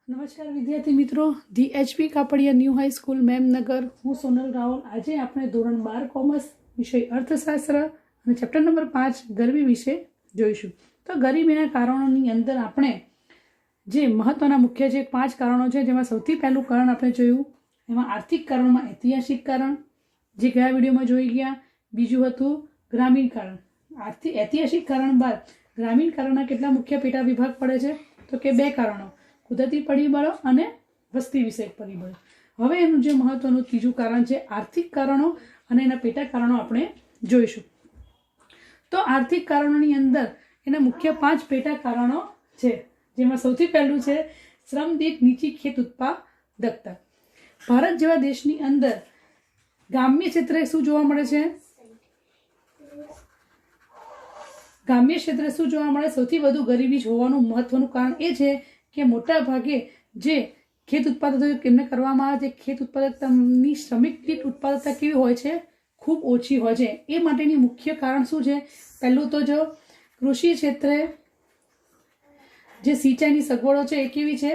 નમસ્કાર વિદ્યાર્થી મિત્રો, the HP Kapadia new high school Memnagar. હું સોનલ રાવલ. આજે આપણે ધોરણ 12 કોમર્સ વિષય અર્થશાસ્ત્ર અને ચેપ્ટર નંબર 5 ગરીબી વિશે જોઈશું. તો ગરીબીના કારણોની અંદર આપણે જે મહત્વના મુખ્ય જે 5 કારણો છે, જેમાં સૌથી પહેલું કારણ આપણે જોયું એમાં આર્થિક કારણમાં ઐતિહાસિક કારણ, જે ગયા વિડીયોમાં જોઈ ગયા. બીજું હતું ગ્રામીણ કારણ. ઐતિહાસિક કારણ બાદ ગ્રામીણ કારણના કેટલા મુખ્ય પેટા વિભાગ પડે છે? તો કે 2 કારણો, કુદરતી પરિબળો અને વસ્તી વિષયક પરિબળો. હવે એનું જે મહત્વનું ત્રીજું કારણ છે આર્થિક કારણો, અને એના પેટા કારણો આપણે જોઈશું. તો આર્થિક કારણોની અંદર એના મુખ્ય 5 પેટા કારણો છે, જેમાં સૌથી પહેલું છે શ્રમ દીઠ નીચી ખેત ઉત્પાદકતા. ભારત જેવા દેશની અંદર ગ્રામ્ય ક્ષેત્રે શું જોવા મળે છે? ગ્રામ્ય ક્ષેત્રે શું જોવા મળે? સૌથી વધુ ગરીબી હોવાનું મહત્વનું કારણ એ છે કે મોટા ભાગે જે ખેત ઉત્પાદકો એમને કરવામાં આવે છે, ખેત ઉત્પાદકતાની શ્રમિક દીઠ ઉત્પાદકતા કેવી હોય છે? ખૂબ ઓછી હોય છે. એ માટેની મુખ્ય કારણ શું છે? પહેલું તો જો કૃષિ ક્ષેત્રે જે સિંચાઈની સગવડો છે એ કેવી છે?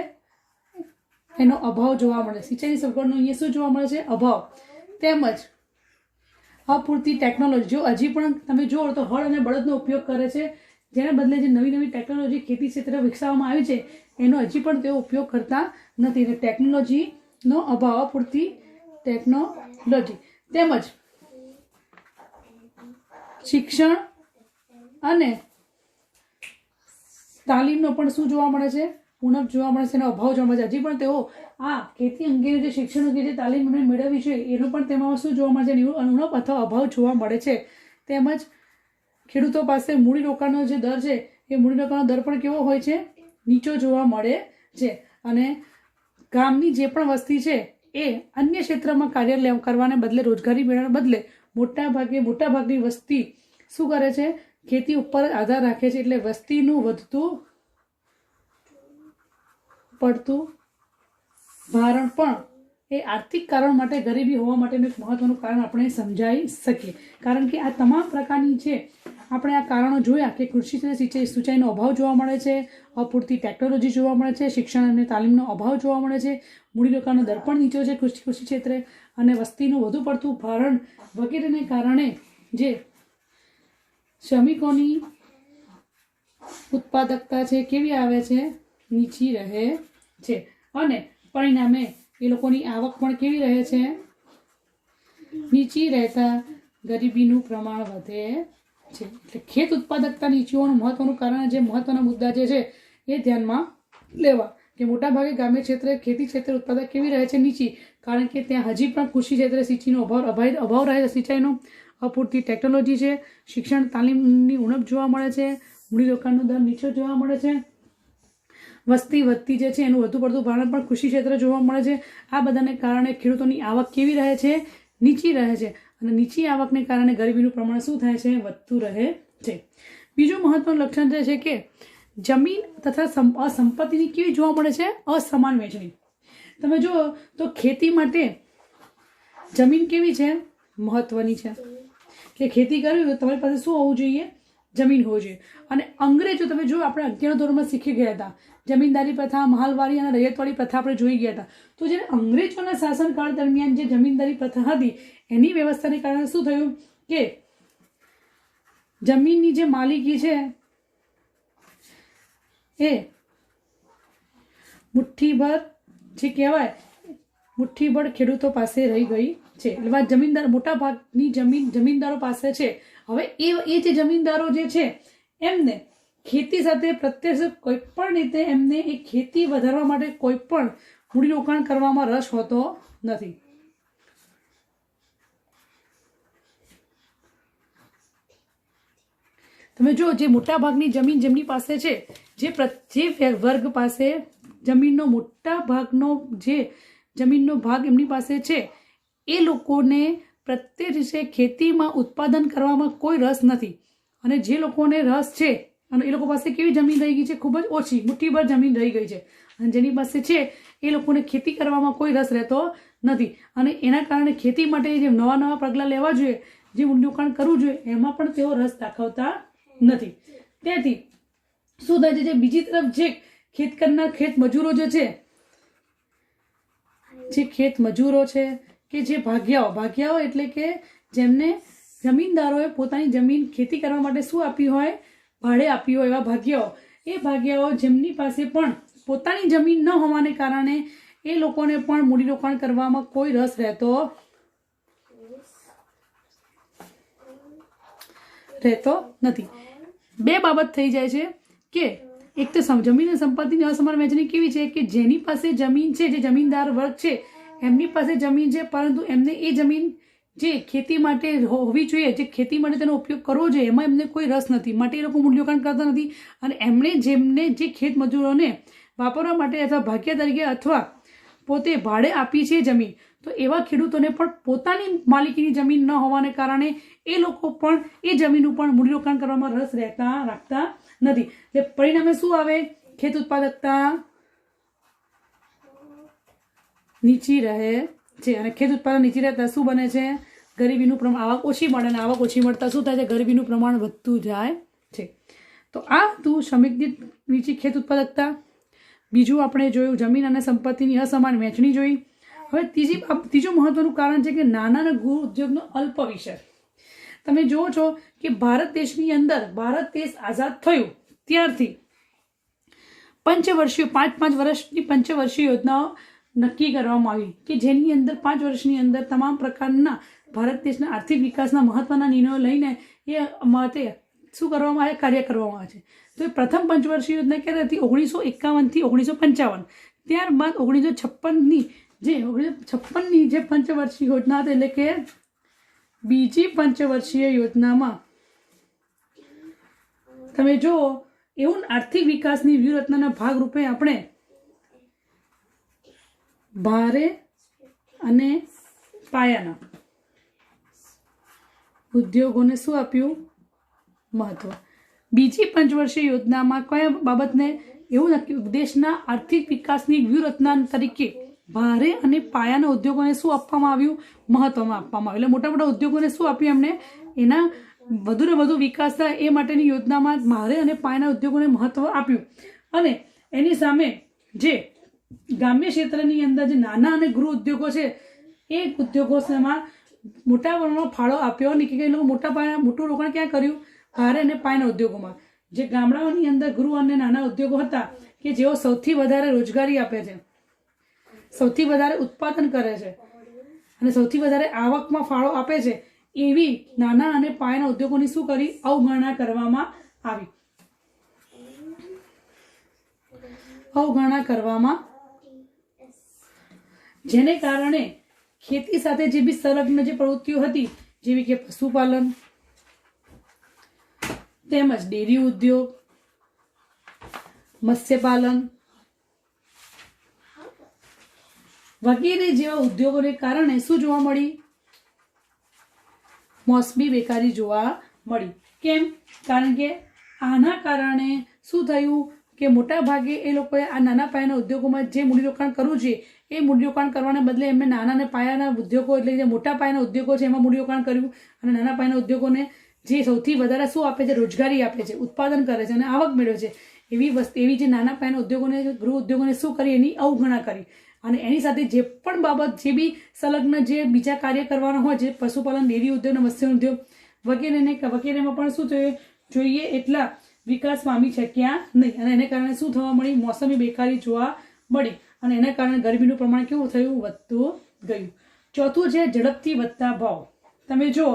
એનો અભાવ જોવા મળે. સિંચાઈની સગવડનો અહીંયા શું જોવા મળે છે? અભાવ. તેમજ અપૂરતી ટેકનોલોજી. જો હજી પણ તમે જુઓ તો હળ અને બળદનો ઉપયોગ કરે છે, જેને બદલે જે નવી નવી ટેકનોલોજી ખેતી ક્ષેત્રે વિકસાવવામાં આવી છે એનો હજી પણ તેઓ ઉપયોગ કરતા નથી. એટલે ટેકનોલોજીનો અભાવ, અપૂરતી ટેકનોલોજી. તેમજ શિક્ષણ અને તાલીમનો પણ શું જોવા મળે છે? ઉણપ જોવા મળે છે, એનો અભાવ જોવા મળે છે. હજી પણ તેઓ આ ખેતી અંગેનું જે શિક્ષણ અંગે જે તાલીમ મેળવવી છે એનો પણ તેમાં શું જોવા મળે છે? ઉણપ અથવા અભાવ જોવા મળે છે. તેમજ ખેડૂતો પાસે મૂડીરોકાણનો જે દર છે એ મૂડીરોકાણનો દર પણ કેવો હોય છે? નીચો જોવા મળે છે. અને ગામની જે પણ વસ્તી છે એ અન્ય ક્ષેત્રમાં કાર્ય કરવાને બદલે, રોજગારી મેળવવાને બદલે મોટાભાગની વસ્તી શું કરે છે? ખેતી ઉપર આધાર રાખે છે. એટલે વસ્તીનું વધતું પડતું ભારણ પણ એ આર્થિક કારણ માટે, ગરીબી હોવા માટેનું એક મહત્વનું કારણ આપણે સમજાવી શકીએ. કારણ કે આ તમામ પ્રકારની છે આપણે આ કારણો જોયા કે કૃષિ ક્ષેત્રે સિંચાઈનો અભાવ જોવા મળે છે, અપૂરતી ટેકનોલોજી જોવા મળે છે, શિક્ષણ અને તાલીમનો અભાવ જોવા મળે છે, મૂડીરોકાણનો દર પણ નીચો છે કૃષિ ક્ષેત્રે, અને વસ્તીનું વધુ પડતું ભારણ વગેરેને કારણે જે શ્રમિકોની ઉત્પાદકતા છે કેવી આવે છે? નીચી રહે છે. અને પરિણામે એ લોકોની આવક પણ કેવી રહે છે? નીચી રહેતા ગરીબીનું પ્રમાણ વધે છે. એટલે ખેત ઉત્પાદકતા નીચી હોવાનું મહત્વનું કારણ, જે મહત્વના મુદ્દા જે છે એ ધ્યાનમાં લેવા કે મોટાભાગે ગ્રામ્ય ક્ષેત્રે ખેતી ક્ષેત્રે ઉત્પાદક કેવી રહે છે? નીચી. કારણ કે ત્યાં હજી પણ કૃષિ ક્ષેત્રે સિંચાઈનો અભાવ રહે છે, સિંચાઈનો, અપૂરતી ટેકનોલોજી છે, શિક્ષણ તાલીમની ઉણપ જોવા મળે છે, મૂડીરોકાણનો દર નીચો જોવા મળે છે, વસ્તી વધતી જે છે એનું વધુ પડતું ભારણ પણ કૃષિ ક્ષેત્રે જોવા મળે છે. આ બધાને કારણે ખેડૂતોની આવક કેવી રહે છે? નીચી રહે છે. અને નીચી આવકને કારણે ગરીબીનું પ્રમાણ શું થાય છે? વધતું રહે છે. બીજું મહત્વનું લક્ષણ જે છે કે જમીન તથા સંપત્તિની કેવી જોવા મળે છે? અસમાન વહેંચણી. તમે જુઓ તો ખેતી માટે જમીન કેવી છે? મહત્વની છે. કે ખેતી કરવી હોય તમારી પાસે શું હોવું જોઈએ? જમીન હોવી જોઈએ. અને અંગ્રેજો, તમે જો આપણે 11 ધોરણમાં શીખી ગયા હતા, જમીનદારી પ્રથા, મહાલવારી અને રૈયતવાળી પ્રથા આપણે જોઈ ગયા હતા. તો જ્યારે અંગ્રેજોના શાસનકાળ દરમિયાન જે જમીનદારી પ્રથા હતી એની વ્યવસ્થાને કારણે શું થયું કે જમીનની જે માલિકી છે એ મુઠ્ઠીભર જે કહેવાય મુઠ્ઠીભર ખેડૂતો પાસે રહી ગઈ છે. એટલે જમીનદાર, મોટા ભાગની જમીન જમીનદારો પાસે છે. હવે એ જે જમીનદારો જે છે એમને ખેતી સાથે પ્રત્યક્ષ કોઈ પણ રીતે એમને એ ખેતી વધારવા માટે કોઈ પણ મૂડીરોકાણ કરવામાં રસ હોતો નથી. તમે જો જે મોટા ભાગની જમીન જેમની પાસે છે, જે વર્ગ પાસે જમીનનો મોટા ભાગનો જે જમીનનો ભાગ એમની પાસે છે, એ લોકોને પ્રત્યેક રીતે ખેતીમાં ઉત્પાદન કરવામાં કોઈ રસ નથી. અને જે લોકોને રસ છે અને એ લોકો પાસે કેવી જમીન રહી ગઈ છે? ખૂબ જ ઓછી, મુઠ્ઠીભર જમીન રહી ગઈ છે. અને જેની પાસે છે એ લોકોને ખેતી કરવામાં કોઈ રસ રહેતો નથી. અને એના કારણે ખેતી માટે જે નવા પગલાં લેવા જોઈએ, જે મૂડીરોકાણ કરવું જોઈએ, એમાં પણ તેઓ રસ દાખવતા નથી. તેથી શું થાય છે? જે બીજી તરફ જે ખેત કરનાર ખેત મજૂરો જે છે જે ખેત મજૂરો છે કે જે ભાગ્યાઓ એટલે કે જેમને જમીનદારોએ પોતાની જમીન ખેતી કરવા માટે શું આપી હોય, ભાડે આપી હોય, એવા ભાગ્યાઓ જેમની પાસે પણ પોતાની જમીન ન હોવાને કારણે એ લોકોને પણ મૂડીરોકાણ કરવામાં કોઈ રસ રહેતો નથી. બે બાબત થઈ જાય છે કે એક તો જમીન અને સંપત્તિની અસમાન વહેંચણી કેવી છે કે જેની પાસે જમીન છે, જે જમીનદાર વર્ગ છે એમની પાસે જમીન છે, પરંતુ એમને એ જમીન જે ખેતી માટે હોવી જોઈએ, જે ખેતી માટે તેનો ઉપયોગ કરવો જોઈએ, એમાં એમને કોઈ રસ નથી, માટે એ લોકો મૂલ્યાંકન કરતા નથી. અને જેમને જે ખેત મજૂરોને વાપરવા માટે અથવા ભાગ્ય તરીકે અથવા પોતે ભાડે આપી છે જમીન, તો એવા ખેડૂતોને પણ પોતાની માલિકીની જમીન ન હોવાને કારણે એ લોકો પણ એ જમીનનું પણ મૂલ્યાંકન કરવામાં રસ રાખતા નથી. એટલે પરિણામે શું આવે? ખેત ઉત્પાદકતા નીચી રહે છે. અને ખેત ઉત્પાદન નીચી રહેતા શું બને છે? ગરીબીનું પ્રમાણ, આવક ઓછી મળે, અને આવક ઓછી મળતા શું થાય છે? ગરીબીનું પ્રમાણ વધતું જાય છે. તો આ હતું શ્રમિકની નીચી ખેત ઉત્પાદકતા. બીજું આપણે જોયું જમીન અને સંપત્તિની અસમાન વહેંચણી જોઈ. હવે ત્રીજું મહત્વનું કારણ છે કે નાના અને ગૃહ ઉદ્યોગનો અલ્પ વિષય. તમે જુઓ છો કે ભારત દેશની અંદર, ભારત દેશ આઝાદ થયું ત્યારથી 5 વર્ષની પંચવર્ષીય યોજનાઓ નક્કી કરવામાં આવી કે જેની અંદર 5 વર્ષની અંદર તમામ પ્રકારના ભારત દેશના આર્થિક વિકાસના મહત્વના નિર્ણયો લઈને એ માટે શું કરવામાં આવે? કાર્ય કરવામાં આવે છે. તો એ પ્રથમ પંચવર્ષીય યોજના ક્યારે હતી? 1951 થી 1955. ત્યારબાદ 1956ની જે પંચવર્ષીય યોજના હતી, એટલે કે બીજી પંચવર્ષીય યોજનામાં તમે જુઓ એવું આર્થિક વિકાસની વ્યૂહરચનાના ભાગરૂપે આપણે ભારે અને પાયાના ઉદ્યોગોને શું આપ્યું? મહત્વ. બીજી પંચવર્ષીય યોજનામાં કયા બાબતને એવું નક્કી, દેશના આર્થિક વિકાસની વ્યૂહરચના તરીકે ભારે અને પાયાના ઉદ્યોગોને શું આપવામાં આવ્યું? મહત્વમાં આપવામાં આવ્યું. એટલે મોટા મોટા ઉદ્યોગોને શું આપ્યું એમને? એના વધુને વધુ વિકાસ થાય એ માટેની યોજનામાં ભારે અને પાયાના ઉદ્યોગોને મહત્વ આપ્યું. અને એની સામે જે ગ્રામ્ય ક્ષેત્રની અંદર જે નાના અને ગૃહ ઉદ્યોગો છે એ ઉદ્યોગોમાં મોટા પ્રમાણમાં ફાળો આપ્યો નહીં, કે એ લોકો મોટું રોકાણ ક્યાં કર્યું? ભારે અને પાયાના ઉદ્યોગોમાં. જે ગામડાઓની અંદર ગૃહ અને નાના ઉદ્યોગો હતા કે જેઓ સૌથી વધારે રોજગારી આપે છે, સૌથી વધારે ઉત્પાદન કરે છે અને સૌથી વધારે આવકમાં ફાળો આપે છે, એવી નાના અને પાયાના ઉદ્યોગોની શું કરી? અવગણના કરવામાં આવી. જેને કારણે ખેતી સાથે જે બી સંલગ્ન જે પ્રવૃત્તિઓ હતી, જેવી કે પશુપાલન તેમજ ડેરી ઉદ્યોગ, મત્સ્યપાલન વગેરે જેવા ઉદ્યોગોને કારણે શું જોવા મળી? મોસમી બેકારી જોવા મળી. કેમ? કારણ કે આના કારણે શું થયું કે મોટા ભાગે એ લોકોએ આ નાના પાયાના ઉદ્યોગોમાં જે મૂડીરોકાણ કરવું છે એ મૂડીરોકાણ કરવાને બદલે એમને નાના અને પાયાના ઉદ્યોગો, એટલે જે મોટા પાયાના ઉદ્યોગો છે એમાં મૂડીરોકાણ કર્યું. અને નાના પાયાના ઉદ્યોગોને જે સૌથી વધારે શું આપે છે? રોજગારી આપે છે, ઉત્પાદન કરે છે અને આવક મેળવે છે, એવી જે નાના પાયાના ઉદ્યોગોને, ગૃહ ઉદ્યોગોને શું કરી? એની અવગણના કરી. અને એની સાથે જે પણ બાબત, જે બી સંલગ્ન જે બીજા કાર્ય કરવાના હોય, જે પશુપાલન, ડેરી ઉદ્યોગ અને મત્સ્ય ઉદ્યોગ વગેરેમાં પણ શું જોઈએ એટલા વિકાસ પામી શક્યા નહીં. અને એને કારણે શું થવા મળી? મોસમી બેકારી જોવા મળી. અને એના કારણે ગરીબીનું પ્રમાણ કેવું થયું? વધતું ગયું. ચોથું છે ઝડપથી વધતા ભાવ. તમે જુઓ,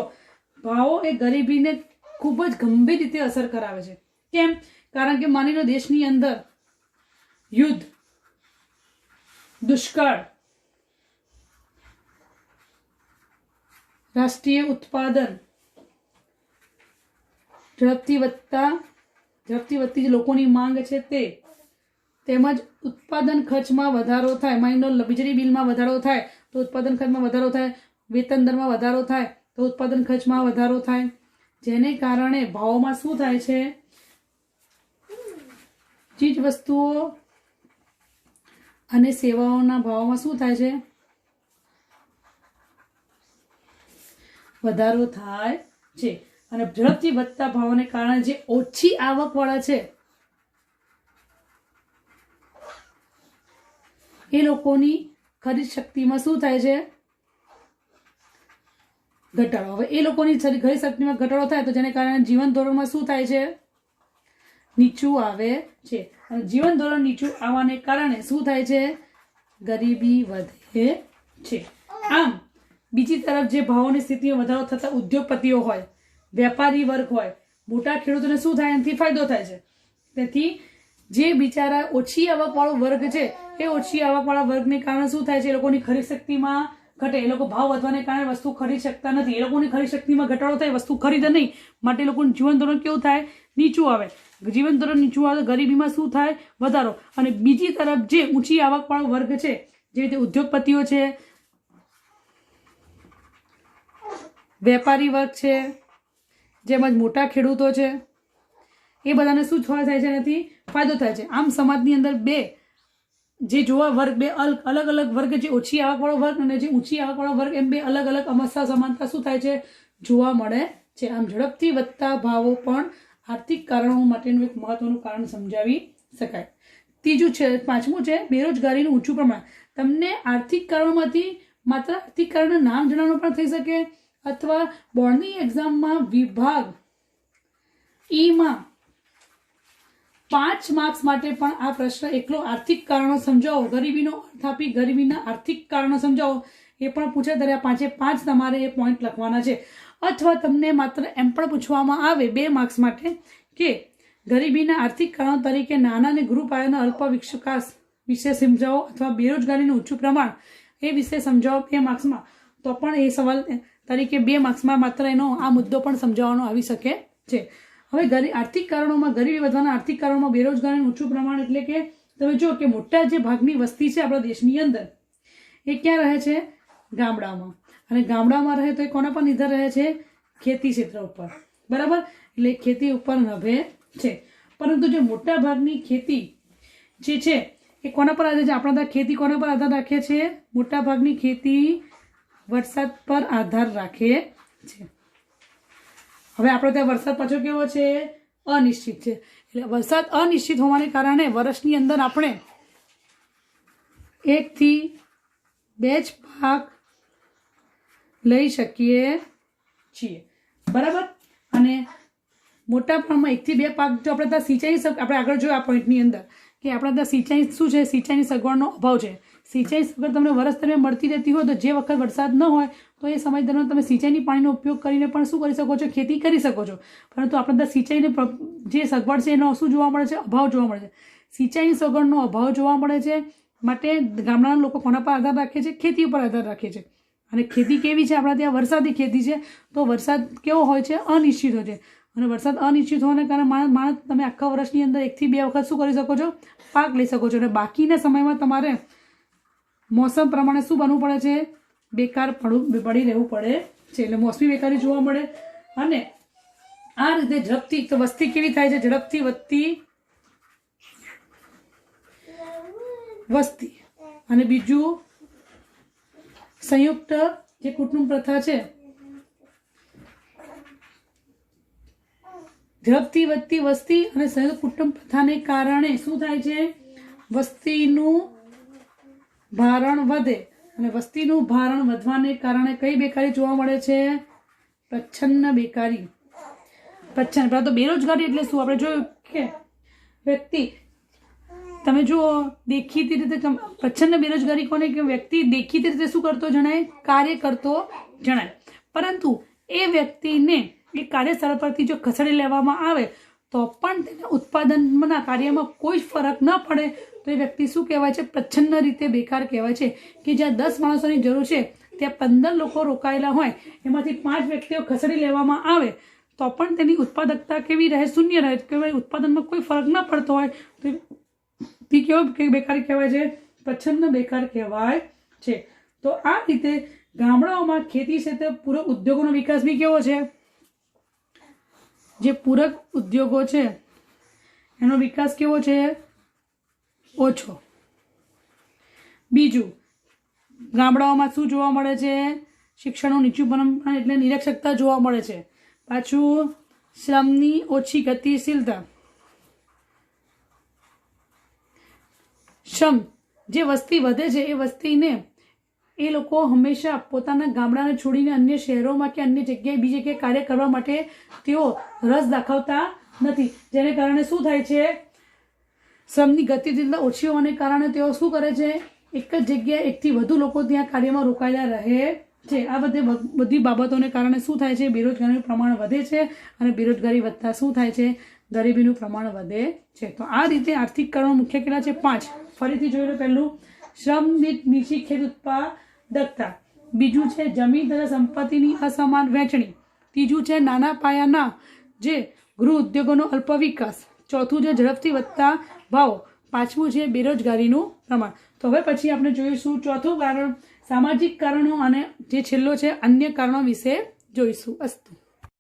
ભાવો એ ગરીબીને ખૂબ જ ગંભીર રીતે અસર કરાવે છે. કેમ? કારણ કે માની લો દેશની અંદર યુદ્ધ, દુષ્કાળ, રાષ્ટ્રીય ઉત્પાદન, ઝડપથી વધતી જે લોકોની માંગ છે તે, તેમજ ઉત્પાદન ખર્ચમાં વધારો થાય. માની લો વીજળી બિલમાં વધારો થાય તો ઉત્પાદન ખર્ચમાં વધારો થાય, વેતન દરમાં વધારો થાય તો ઉત્પાદન ખર્ચમાં વધારો થાય, જેને કારણે ભાવોમાં શું થાય છે? ચીજ વસ્તુઓ અને સેવાઓના ભાવોમાં શું થાય છે? વધારો થાય છે. અને ઝડપથી વધતા ભાવોને કારણે જે ઓછી આવકવાળા છે એ લોકોની ખરીદ શક્તિમાં શું થાય છે? ઘટાડો. હવે એ લોકોની ખરીદ શક્તિમાં ઘટાડો થાય તો જેને કારણે જીવન ધોરણમાં શું થાય છે? નીચું આવે છે. અને જીવન ધોરણ નીચું આવવાને કારણે શું થાય છે? ગરીબી વધે છે. આમ બીજી તરફ જે ભાવોની સ્થિતિમાં વધારો થતા ઉદ્યોગપતિઓ હોય, વેપારી વર્ગ હોય, મોટા ખેડૂતોને શું થાય? એનાથી ફાયદો થાય છે. તેથી જે બિચારા ઓછી આવકવાળો વર્ગ છે એ ઓછી આવકવાળા વર્ગને કારણે શું થાય છે? એ લોકોની ખરીદ શક્તિમાં ઘટે. એ લોકો ભાવ વધવાને કારણે વસ્તુ ખરીદી શકતા નથી. એ લોકોની ખરીદ શક્તિમાં ઘટાડો થાય, વસ્તુ ખરીદે નહીં, માટે એ લોકોનું જીવન ધોરણ કેવું થાય? નીચું આવે. જીવન ધોરણ નીચું આવે તો ગરીબીમાં શું થાય? વધારો. અને બીજી તરફ જે ઊંચી આવકવાળો વર્ગ છે, જે રીતે ઉદ્યોગપતિઓ છે, વેપારી વર્ગ છે, જેમજ મોટા ખેડૂતો છે, એ બધાને શું થાય છે? એનાથી ફાયદો થાય છે. આમ સમાજની અંદર બે જે જોવા વર્ગ, બે અલગ અલગ વર્ગ, જે ઓછી આવકવાળો વર્ગ અને જે ઊંચી આવકવાળો વર્ગ, એમ બે અલગ અલગ અમસ્તા સમાનતા શું થાય છે? જોવા મળે છે. આમ ઝડપથી વધતા ભાવો પણ આર્થિક કારણો માટેનું એક મહત્વનું કારણ સમજાવી શકાય. ત્રીજું છે, પાંચમું છે બેરોજગારીનું ઊંચું પ્રમાણ. તમને આર્થિક કારણોમાંથી માત્ર આર્થિક કારણનું નામ જણાવવાનું પણ થઈ શકે, અથવા બોર્ડની એક્ઝામમાં વિભાગ ઈમાં 5 માર્ક્સ માટે પણ આ પ્રશ્ન એકલો આર્થિક કારણો સમજાવો, ગરીબીનો અર્થ આપી ગરીબીના આર્થિક કારણો સમજાવો, એ પણ પૂછે ત્યારે 5 તમારે એ પોઈન્ટ લખવાના છે. અથવા તમને માત્ર એમ પણ પૂછવામાં આવે 2 માર્ક્સ માટે કે ગરીબીના આર્થિક કારણો તરીકે નાના અને ગૃહ પાયાના અલ્પ વિકાસ વિશે સમજાવો, અથવા બેરોજગારીનું ઊંચું પ્રમાણ એ વિશે સમજાવો 2 માર્ક્સમાં, તો પણ એ સવાલ તરીકે 2 માર્ક્સમાં માત્ર એનો આ મુદ્દો પણ સમજાવવાનો આવી શકે છે. હવે આર્થિક કારણોમાં ગરીબી વધવાના આર્થિક કારણોમાં બેરોજગારીનું ઊંચું પ્રમાણ એટલે કે તમે જો કે મોટા જે ભાગની વસ્તી છે આપણા દેશની અંદર, એ ક્યાં રહે છે? ગામડામાં. અને ગામડામાં રહે તો એ કોના પર નિર્ભર રહે છે? ખેતી ક્ષેત્ર ઉપર. બરાબર? એટલે ખેતી ઉપર નભે છે. પરંતુ જે મોટા ભાગની ખેતી જે છે એ કોના પર આધાર છે? આપણા ત્યાં ખેતી કોના પર આધાર રાખે છે? મોટા ભાગની ખેતી વરસાદ પર આધાર રાખે છે. હવે આપણે ત્યાં વરસાદ પાછો કેવો છે? અનિશ્ચિત છે. એટલે વરસાદ અનિશ્ચિત હોવાને કારણે વર્ષની અંદર આપણે 1 થી 2 જ પાક લઈ શકીએ છીએ. બરાબર? અને મોટા પ્રમાણમાં 1 થી 2 પાક જો આપણે ત્યાં સિંચાઈ, આપણે આગળ જોયું આ પોઈન્ટની અંદર કે આપણે ત્યાં સિંચાઈ શું છે? સિંચાઈની સગવડનો અભાવ છે. સિંચાઈ સગવડ તમને વર્ષ દરમિયાન મળતી રહેતી હોય તો જે વખત વરસાદ ન હોય તો એ સમય દરમિયાન તમે સિંચાઈની પાણીનો ઉપયોગ કરીને પણ શું કરી શકો છો? ખેતી કરી શકો છો. પરંતુ આપણે ત્યાં સિંચાઈને જે સગવડ છે એનો શું જોવા મળે છે? અભાવ જોવા મળે છે. સિંચાઈની સગવડનો અભાવ જોવા મળે છે. માટે ગામડાના લોકો કોના પર આધાર રાખે છે? ખેતી ઉપર આધાર રાખે છે. અને ખેતી કેવી છે? આપણા ત્યાં વરસાદી ખેતી છે. તો વરસાદ કેવો હોય છે? અનિશ્ચિત હોય છે. અને વરસાદ અનિશ્ચિત હોવાને કારણે માણસ તમે આખા વર્ષની અંદર 1 થી 2 વખત શું કરી શકો છો? પાક લઈ શકો છો. અને બાકીના સમયમાં તમારે મોસમ પ્રમાણે શું બનવું પડે છે? બેકાર પડી રહેવું પડે છે. એટલે મોસમી બેકારી જોવા મળે. અને આ રીતે ઝડપથી તો વસ્તી કેવી થાય છે? ઝડપથી વધતી વસ્તી. અને બીજું સંયુક્ત જે કુટુંબ પ્રથા છે, ઝડપથી વધતી વસ્તી અને સંયુક્ત કુટુંબ પ્રથાને કારણે શું થાય છે? વસ્તીનું ભારણ વધે. અને વસ્તીનું ભારણ વધવાને કારણે કઈ બેકારી જોવા મળે છે? પ્રચ્છન્ન બેકારી. પ્રચ્છન્ન. પહેલાં તો બેરોજગારી એટલે શું? આપણે જોયું કે વ્યક્તિ, તમે જુઓ દેખીતી રીતે પ્રચ્છન્ન બેરોજગારી કોને કે વ્યક્તિ દેખીતી રીતે શું કરતો જણાય? કાર્ય કરતો જણાય. પરંતુ એ વ્યક્તિને એ કાર્યસ્થળ પરથી જો ખસેડી લેવામાં આવે તો પણ તેને ઉત્પાદનના કાર્યમાં કોઈ જ ફરક ન પડે તો એ વ્યક્તિ શું કહેવાય છે? પ્રચ્છન્ન રીતે બેકાર કહેવાય છે. કે જ્યાં 10 માણસોની જરૂર છે ત્યાં 15 લોકો રોકાયેલા હોય, એમાંથી 5 વ્યક્તિઓ ખસેડી લેવામાં આવે તો પણ તેની ઉત્પાદકતા કેવી રહે? શૂન્ય રહે. કહેવાય ઉત્પાદનમાં કોઈ ફરક ન પડતો હોય તો તે કેવો બેકાર કહેવાય છે? પ્રચ્છન્ન બેકાર કહેવાય છે. તો આ રીતે ગામડાઓમાં ખેતી ક્ષેત્રે પૂરક ઉદ્યોગોનો વિકાસ બી કેવો છે? જે પૂરક ઉદ્યોગો છે એનો વિકાસ કેવો છે? ઓછો. બીજું, ગામડાઓમાં શું જોવા મળે છે? શિક્ષણનું નીચું પ્રમાણ એટલે નિરક્ષરતા જોવા મળે છે. પાછું શ્રમની ઓછી ગતિશીલતા. શ્રમ જે વસ્તી વધે છે એ વસ્તીને એ લોકો હંમેશા પોતાના ગામડાને છોડીને અન્ય શહેરોમાં કે અન્ય જગ્યાએ બીજી જગ્યાએ કાર્ય કરવા માટે તેઓ રસ દાખવતા નથી, જેને કારણે શું થાય છે, શ્રમની ગતિશીલતા ઓછી હોવાને કારણે તેઓ શું કરે છે, એક જ જગ્યાએ એકથી વધુ લોકો ત્યાં કાર્યમાં રોકાયેલા રહે છે. આ બધી બાબતોને કારણે શું થાય છે, બેરોજગારીનું પ્રમાણ વધે છે અને બેરોજગારી વધતા શું થાય છે, ગરીબીનું પ્રમાણ વધે છે. તો આ રીતે આર્થિક કારણો મુખ્ય કેટલા છે? 5. ફરીથી જોઈ લો. પહેલું શ્રમ દીઠ નીચી ખેત ઉત્પાદકતા, બીજું છે જમીન તથા સંપત્તિની અસમાન વહેંચણી, ત્રીજું છે નાના પાયાના જે ગૃહ ઉદ્યોગોનો અલ્પ વિકાસ, ચોથું છે ઝડપથી વધતા ભાવો, પાંચમું છે બેરોજગારીનું પ્રમાણ. તો હવે પછી આપણે જોઈશું ચોથું કારણ સામાજિક કારણો અને જે છેલ્લો છે અન્ય કારણો વિશે જોઈશું. અસ્તુ.